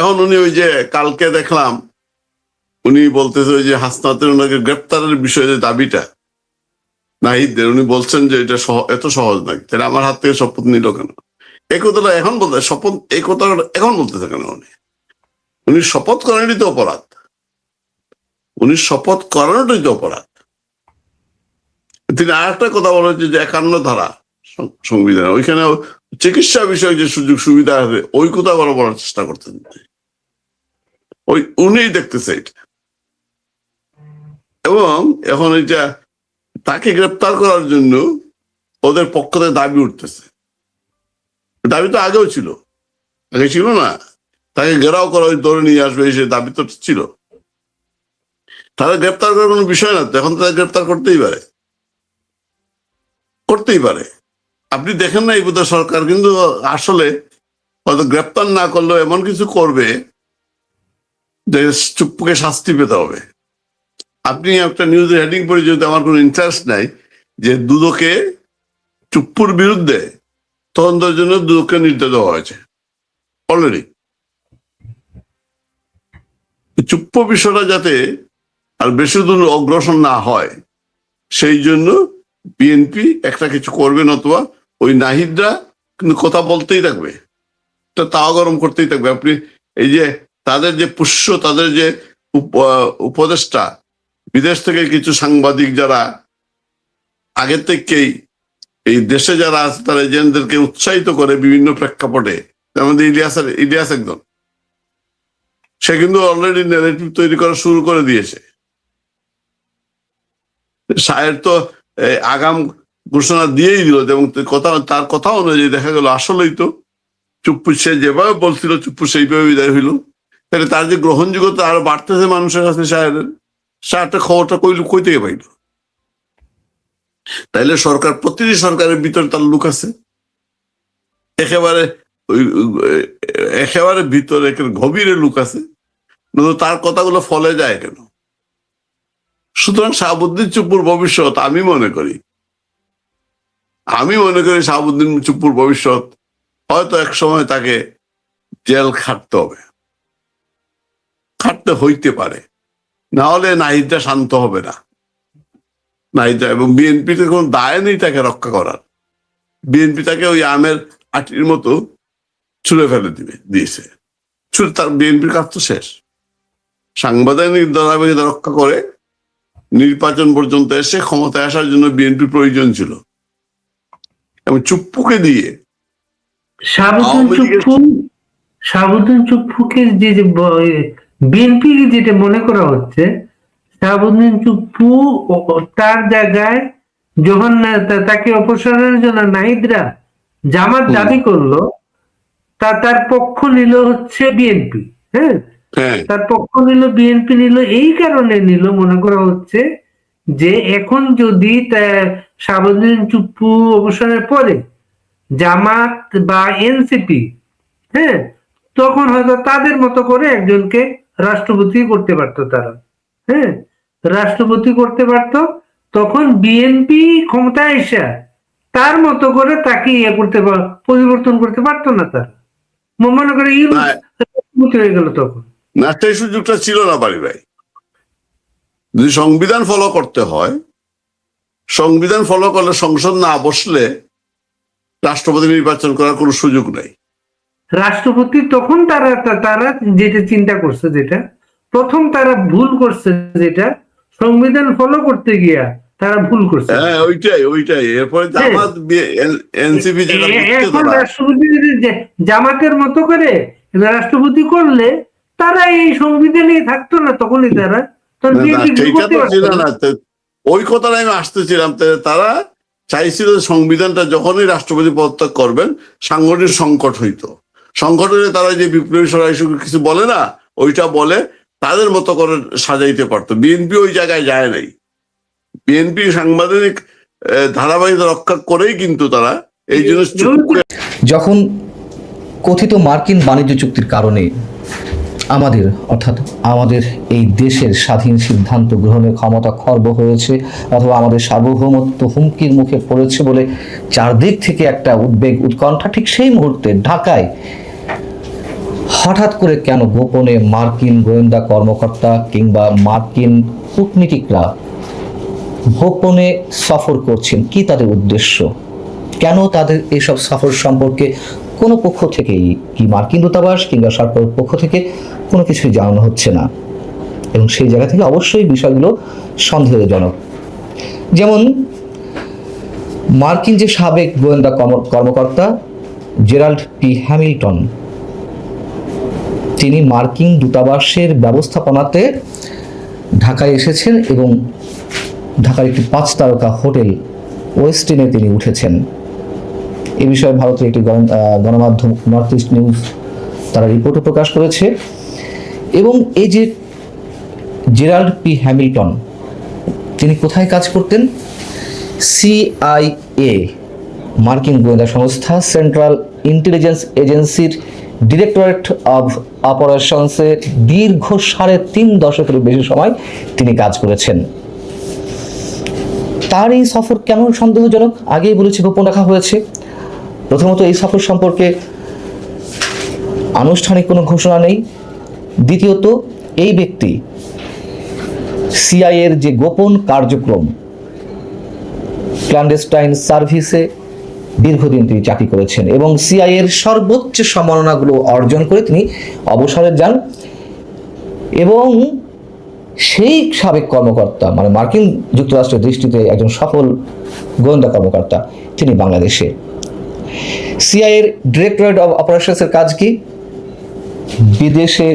এখন উনি ওই যে কালকে দেখলাম উনি বলতেছে ওই যে হাসনাতের ওনাকে গ্রেপ্তারের বিষয়ে যে দাবিটা নাহিদদের, উনি বলছেন যে এটা এত সহজ নয়, তাহলে আমার হাত থেকে শপথ নিল কেন? এই কথাটা এখন বলতে শপথ, এই কথাটা এখন বলতেছে কেন? উনি শপথ করেনই তো অপরাধ, উনি শপথ করানোটাই তো অপরাধ। তিনি আর একটা কথা বলেছে যে 51 ধারা সংবিধান, ওইখানে চিকিৎসা বিষয়ক যে সুযোগ সুবিধা আছে ওই কথা বলার চেষ্টা করতেন, ওই উনিই দেখতেছে এটা। এবং এখন এটা তাকে গ্রেপ্তার করার জন্য ওদের পক্ষ থেকে দাবি উঠতেছে। দাবি তো আগেও ছিল, আগে ছিল না, তাকে ঘেরাও করা ধরে নিয়ে আসবে সে দাবি তো ছিল। তারা গ্রেপ্তার করার কোনো বিষয় না, এখন তারা গ্রেপ্তার করতেই পারে। আপনি দেখেন না এই বোধহয় সরকার কিন্তু আসলে হয়তো গ্রেপ্তার না করলেও এমন কিছু করবে যে চুপ্পুকে শাস্তি পেতে হবে। আপনি একটা নিউজের হেডিং পড়ে, যেহেতু আমার কোনো ইন্টারেস্ট নাই, যে দুদকে চুপ্পুর বিরুদ্ধে তদন্তের জন্য দুদককে নির্দেশ দেওয়া হয়েছে অলরেডি। চুপ্পু বিষয়টা যাতে আর বেশি দূর অগ্রসর না হয় সেই জন্য বিএনপি একটা কিছু করবে, নতুবা ওই নাহিদরা কিন্তু কথা বলতেই থাকবে, তাও গরম করতেই থাকবে। আপনি এই যে তাদের যে পুষ্য, তাদের যে উপদেষ্টা, বিদেশ থেকে কিছু সাংবাদিক যারা আগে থেকেই এই দেশে যারা আছে তারা এজেন্টদেরকে উৎসাহিত করে বিভিন্ন প্রেক্ষাপটে, আমাদের ইলিয়াস একদম, সে কিন্তু অলরেডি ন্যারেটিভ তৈরি করা শুরু করে দিয়েছে। শায়ের তো আগাম ঘোষণা দিয়েই দিল, এবং তার কথা অনুযায়ী দেখা গেল আসলেই তো চুপ্পু সে যেভাবে বলছিল চুপ্পু সেইভাবে বিদায় হইল। তাহলে তার যে গ্রহণযোগ্যতা আরো বাড়তেছে মানুষের কাছে, শায়েরটা খবরটা কই থেকে পাইল? তাইলে প্রতিটি সরকারের ভিতরে তার লোক আছে, একেবারে ভিতরে গভীরে লোক আছে, তার কথাগুলো ফলে যায় কেন? সুতরাং শাহাবুদ্দিন চুপ্পুর ভবিষ্যৎ আমি মনে করি শাহাবুদ্দিন চুপ্পুর ভবিষ্যৎ হয়তো এক সময় তাকে জেল খাটতে হইতে পারে, না হলে নাহিদটা শান্ত হবে না। নাহিদটা এবং বিএনপিতে কোনো দায় নেই তাকে রক্ষা করার। বিএনপি তাকে ওই আমের আটির মতো ছুঁড়ে ফেলে দিয়েছে। তার বিএনপির কাজ তো শেষ। সাংবিধানিক ধারাবাহিকতা রক্ষা করে নির্বাচন পর্যন্ত এসে ক্ষমতায় আসার জন্য বিএনপি প্রয়োজন ছিল, এবং চুপ্পুকে দিয়ে শাহাবুদ্দিন চুপ্পুকে যে বিএনপি যেটা মনে করা হচ্ছে, শাহাবুদ্দিন চুপ্পু তার জায়গায় যখন তাকে অপসারণের জন্য নাহিদরা জামাত দাবি করলো, তার পক্ষ নিল হচ্ছে বিএনপি। হ্যাঁ, তার পক্ষ নিল বিএনপি, এই কারণে নিল মনে করা হচ্ছে যে এখন যদি শাহাবুদ্দিন চুপ্পু অবসরের পরে জামাত বা এনসিপি, হ্যাঁ, তখন হয়তো তাদের মতো করে একজনকে রাষ্ট্রপতি করতে পারতো তারা। হ্যাঁ, রাষ্ট্রপতি করতে পারতো, তখন বিএনপি ক্ষমতায় এসে তার মতো করে তাকে পরিবর্তন করতে পারতো না। তারা মনে করে রাষ্ট্রপতি হয়ে গেল তখন। না, সেই সুযোগটা ছিল না বাড়ি ভাই। যদি সংবিধান ফলো করতে হয়, সংবিধান ফলো করলে সংসদ না বসলে রাষ্ট্রপতি নির্বাচন করার কোনো সুযোগ নেই। রাষ্ট্রপতি তখন তারা যেটা চিন্তা করছে, যেটা প্রথম তারা ভুল করছে, যেটা সংবিধান ফলো করতে গিয়া তারা ভুল করছে। হ্যাঁ, ওইটাই। এরপরে জামাত এনসিপি এখন রাষ্ট্রপতি যদি জামাতের মতো করে রাষ্ট্রপতি করলে তারা এই সংবিধানে থাকতো না, তখনই তারা ওই কথাটা আমি আসতেছিলাম। তারা চাইছিল সংবিধানটা যখনই রাষ্ট্রপতি পদত্যাগ করবেন সাংগঠনিক সংকট হইতো, সংকট হলে তারা যে বিপ্লবী সরাই কিছু বলে না, ওইটা বলে তাদের মতো করে সাজাইতে পারতো। বিএনপি ওই জায়গায় যায় নাই। বিএনপি সাংবিধানিক ধারাবাহিকতা রক্ষা করেই কিন্তু তারা এই জিনিস, যখন কথিত মার্কিন বাণিজ্য চুক্তির কারণে আমাদের এই দেশের স্বাধীন সিদ্ধান্ত গ্রহণের ক্ষমতা খর্ব হয়েছে, অথবা আমাদের সার্বভৌমত্ব হুমকির মুখে পড়েছে বলে চারদিক থেকে একটা উদ্বেগ উৎকণ্ঠা, ঠিক সেই মুহূর্তে ঢাকায় হঠাৎ করে কেন গোপনে মার্কিন গোয়েন্দা কর্মকর্তা কিংবা মার্কিন কূটনীতিকরা গোপনে সফর করছেন? কি তাদের উদ্দেশ্য? কেন তাদের এসব সফর সম্পর্কে কোনো পক্ষ থেকেই, কি মার্কিন দূতাবাস কিংবা সরকারের পক্ষ থেকে কোনো কিছুই জানানো হচ্ছে না? এবং সেই জায়গা থেকে অবশ্যই বিষয়গুলো সন্দেহজনক। যেমন মার্কিন যে সাবেক গোয়েন্দা কর্মকর্তা জেরাল্ড পি হ্যামিল্টন, তিনি মার্কিন দূতাবাসের ব্যবস্থাপনাতে ঢাকায় এসেছেন এবং ঢাকার একটি 5 তারকা হোটেল ওয়েস্টিনে তিনি উঠেছেন। এ বিষয়ে ভারতের একটি গণমাধ্যম নর্থ ইস্ট নিউজ তারা রিপোর্টও প্রকাশ করেছে। এবং এই যে জেরাল্ড পি হ্যামিল্টন, তিনি কোথায় কাজ করতেন? CIA, মার্কিন গোয়েন্দা সংস্থা, সেন্ট্রাল ইন্টেলিজেন্স এজেন্সির ডিরেক্টরেট অব অপারেশনসে দীর্ঘ 3.5 দশকের বেশি সময় তিনি কাজ করেছেন। তার এই সফর কেন সন্দেহজনক? আগেই বলেছি, গোপন রাখা হয়েছে। প্রথমত, এই সফর সম্পর্কে আনুষ্ঠানিক কোনো ঘোষণা নেই। দ্বিতীয়ত, এই ব্যক্তি CIA এর যে গোপন কার্যক্রম, ক্ল্যান্ডেস্টাইন সার্ভিসে দীর্ঘদিন তিনি চাকরি করেছেন এবং CIA এর সর্বোচ্চ সম্মাননাগুলো অর্জন করে তিনি অবসরে যান। এবং সেই সাবেক কর্মকর্তা, মানে মার্কিন যুক্তরাষ্ট্রের দৃষ্টিতে একজন সফল গোয়েন্দা কর্মকর্তা, তিনি বাংলাদেশে। CIA এর ডিরেক্টরেট অব অপারেশনসের কাজ কি? বিদেশে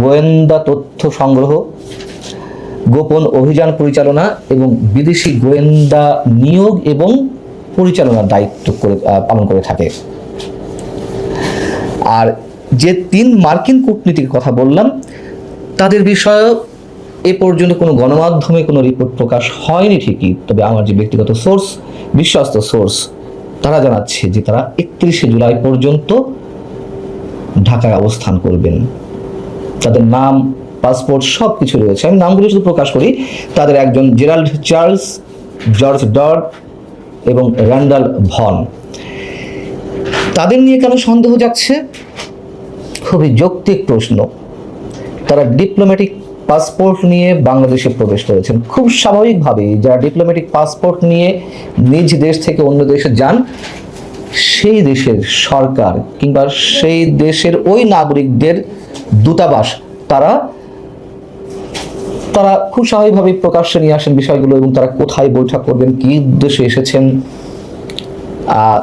গোয়েন্দা তথ্য সংগ্রহ, গোপন অভিযান পরিচালনা এবং বিদেশি গোয়েন্দা নিয়োগ এবং পরিচালনার দায়িত্ব পালন করে থাকে। আর যে 3 মার্কিন কূটনীতিকের কথা বললাম, তাদের বিষয়ে এ পর্যন্ত কোনো গণমাধ্যমে কোনো রিপোর্ট প্রকাশ হয়নি ঠিকই, তবে আমার যে ব্যক্তিগত সোর্স, বিশ্বস্ত সোর্স, তারা জানাচ্ছে যে তারা 31শে জুলাই পর্যন্ত ঢাকায় অবস্থান করবেন। তাদের নাম, পাসপোর্ট সব কিছু রয়েছে। আমি নামগুলো শুধু প্রকাশ করি। তাদের একজন জেরাল্ড চার্লস, জর্জ ডড এবং র্যান্ডাল ভন। তাদের নিয়ে কেন সন্দেহ যাচ্ছে? খুবই যৌক্তিক প্রশ্ন। তারা ডিপ্লোম্যাটিক পাসপোর্ট নিয়ে বাংলাদেশে প্রবেশ করেছেন। খুব স্বাভাবিকভাবেই যারা ডিপ্লোম্যাটিক পাসপোর্ট নিয়ে নিজ দেশ থেকে অন্য দেশে যান, সেই দেশের সরকার কিংবা সেই দেশের ওই নাগরিকদের দূতাবাস তারা খুব স্বাভাবিকভাবে প্রকাশ্যে নিয়ে আসেন বিষয়গুলো, এবং তারা কোথায় বৈঠক করবেন, কি উদ্দেশ্যে এসেছেন,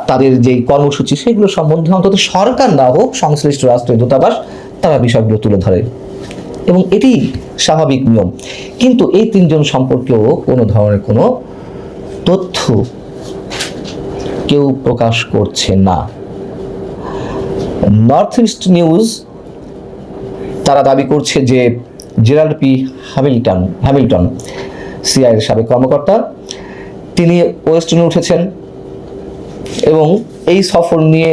তাদের যে কর্মসূচি, সেগুলো সম্বন্ধে অন্তত সরকার না হোক, সংশ্লিষ্ট রাষ্ট্রের দূতাবাস তারা বিষয়গুলো তুলে ধরে, এবং এটি স্বাভাবিক নিয়ম। কিন্তু এই 3 জন সম্পর্কেও কোনো ধরনের কোনো তথ্য কেউ প্রকাশ করছে না। নর্থ ইস্ট নিউজ তারা দাবি করছে যে জেরাল্ড পি হ্যামিল্টন CIA এর সাবেক কর্মকর্তা, তিনি ওয়েস্টার্নে উঠেছেন এবং এই সফর নিয়ে,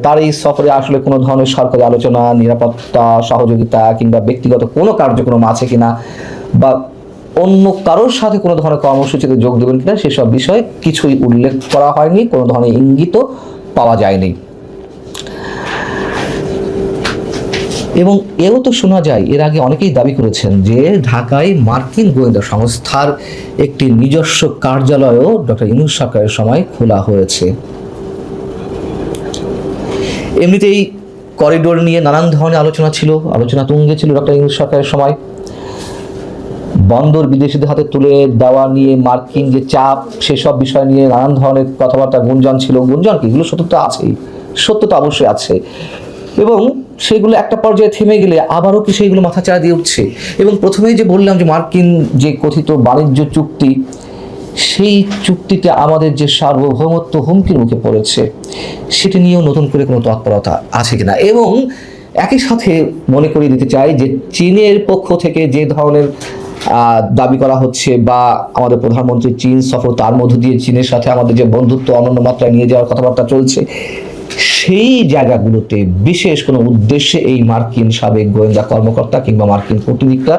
তার এই সফরে আসলে কোনো ধরনের সরকারি আলোচনা, নিরাপত্তা, সহযোগিতা কিংবা ব্যক্তিগত কোনো কার্যক্রম আছে কিনা, বা অন্য কারোর সাথে কোনো ধরনের কর্মসূচিতে যোগ দেবেন কিনা, সেসব বিষয়ে কিছুই উল্লেখ করা হয়নি, কোনো ধরনের ইঙ্গিতও পাওয়া যায়নি। এবং এও তো শোনা যায়, এর আগে অনেকেই দাবি করেছেন যে ঢাকায় মার্কিন গোয়েন্দা সংস্থার একটি নিজস্ব কার্যালয়ও ডক্টর ইউনূস সরকারের সময় খোলা হয়েছে। এমনিতেই করিডোর নিয়ে নানান ধরনের আলোচনা তুঙ্গে ছিল ডক্টর ইউনূস সরকারের সময়। বন্দর বিদেশিদের হাতে তুলে দেওয়া নিয়ে মার্কিন যে চাপ, সেসব বিষয় নিয়ে নানান ধরনের কথাবার্তা, গুঞ্জন ছিল। গুঞ্জন কি, এগুলো সত্যতা আছেই, সত্যতা অবশ্যই আছে, এবং সেগুলো একটা পর্যায়ে থেমে গেলে আবারও কি সেইগুলো মাথাচাড়া দিয়ে উঠছে। এবং প্রথমেই যে বললাম যে মার্কিন যে কথিত বাণিজ্য চুক্তি, সেই চুক্তিতে আমাদের যে সার্বভৌমত্ব হুমকির মুখে পড়েছে, সেটি নিয়েও নতুন করে কোনো তৎপরতা আছে কিনা। এবং একই সাথে মনে করিয়ে দিতে চাই যে চীনের পক্ষ থেকে যে ধরনের দাবি করা হচ্ছে, বা আমাদের প্রধানমন্ত্রী চীন সফর, তার মধ্য দিয়ে চীনের সাথে আমাদের যে বন্ধুত্ব অনন্য মাত্রায় নিয়ে যাওয়ার কথাবার্তা চলছে, সেই জায়গাগুলোতে বিশেষ কোনো উদ্দেশ্যে এই মার্কিন সাবেক গোয়েন্দা কর্মকর্তা কিংবা মার্কিন কূটনীতিকরা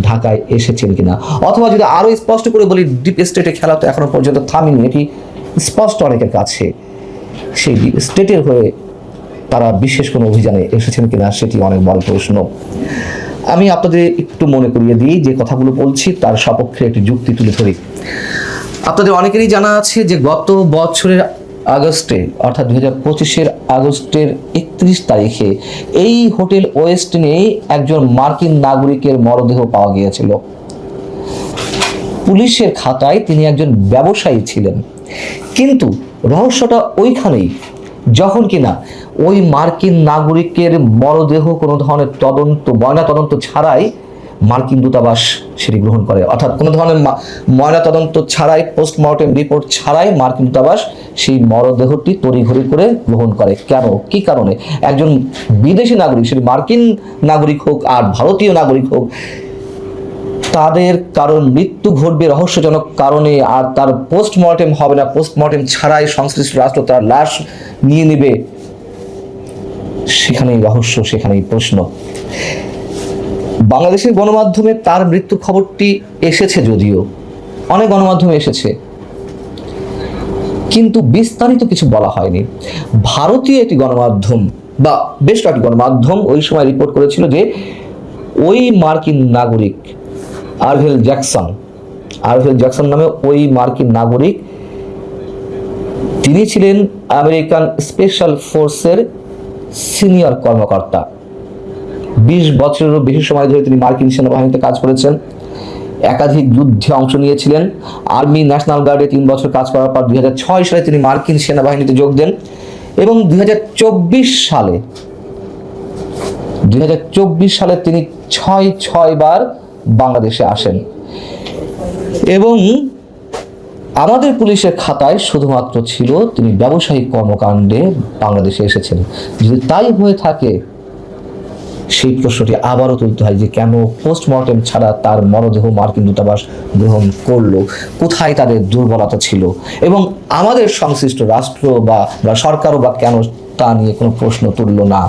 ঢাকায় এসেছেন কিনা। অথবা যদি আরো স্পষ্ট করে বলি, ডিপ স্টেটে খেলা তো এখনো পর্যন্ত থামেনি, এটি স্পষ্ট অনেকের কাছে। সেই ডিপ স্টেটের হয়ে তারা বিশেষ কোনো অভিযানে এসেছেন কিনা সেটি অনেক বড় প্রশ্ন। আমি আপনাদের একটু মনে করিয়ে দিই, যে কথাগুলো বলছি তার সপক্ষে একটি যুক্তি তুলে ধরি। আপনাদের অনেকেরই জানা আছে যে গত বছরের আগস্টে, অর্থাৎ 2025-এর আগস্টের 31 তারিখে এই হোটেল ওয়েস্টিনে একজন মার্কিন নাগরিকের মরদেহ পাওয়া গিয়েছিল। পুলিশের খাতায় তিনি একজন ব্যবসায়ী ছিলেন, কিন্তু রহস্যটা ওইখানেই, যখন কিনা ওই মার্কিন নাগরিকের মরদেহ কোনো ধরনের ময়না তদন্ত ছাড়াই মার্কিন দূতাবাস সেটি গ্রহণ করে, অর্থাৎ কোনো ধরনের ময়না তদন্ত ছাড়াই, পোস্টমর্টেম রিপোর্ট ছাড়াই মার্কিন দূতাবাস সেই মরদেহটি তড়িঘড়ি করে গ্রহণ করে। কেন, কি কারণে? একজন বিদেশি নাগরিক, সেটি মার্কিন নাগরিক হোক আর ভারতীয় নাগরিক হোক, তাদের কারণ মৃত্যু ঘটবে রহস্যজনক কারণে, আর তার পোস্টমর্টেম হবে না, পোস্টমর্টেম ছাড়াই সংশ্লিষ্ট রাষ্ট্র তার লাশ নিয়ে নেবে, সেখানেই রহস্য, সেখানেই প্রশ্ন। বাংলাদেশের গণমাধ্যমে তার মৃত্যু খবরটি এসেছে, যদিও অনেক গণমাধ্যমে এসেছে, কিন্তু বিস্তারিত কিছু বলা হয়নি। ভারতীয় একটি গণমাধ্যম বা বেশ কয়েকটি গণমাধ্যম ওই সময় রিপোর্ট করেছিল যে ওই মার্কিন নাগরিক আরভেল জ্যাকসন নামে ওই মার্কিন নাগরিক, তিনি ছিলেন আমেরিকান স্পেশাল ফোর্সের সিনিয়র কর্মকর্তা। 20 বছরেরও বেশি সময় ধরে তিনি মার্কিন সেনাবাহিনীতে কাজ করেছেন, একাধিক যুদ্ধে অংশ নিয়েছিলেন। আর্মি ন্যাশনাল গার্ডে 3 বছর কাজ করার পর 2006 সালে তিনি মার্কিন সেনাবাহিনীতে যোগ দেন এবং 2024 সালে তিনি 6 বার বাংলাদেশে আসেন। এবং আমাদের পুলিশের খাতায় শুধুমাত্র ছিল তিনি ব্যবসায়িক কর্মকাণ্ডে বাংলাদেশে এসেছেন। যদি তাই হয়ে থাকে, সেই প্রশ্নটি আবারও তুলতে হয় যে কেন পোস্টমর্টেম ছাড়া তার মরদেহ মার্কিন দূতাবাস গ্রহণ করলো, কোথায় তাদের দুর্বলতা ছিল, এবং আমাদের সংশ্লিষ্ট রাষ্ট্র বা সরকারও বা কেন তা নিয়ে কোনো প্রশ্ন তুলল না।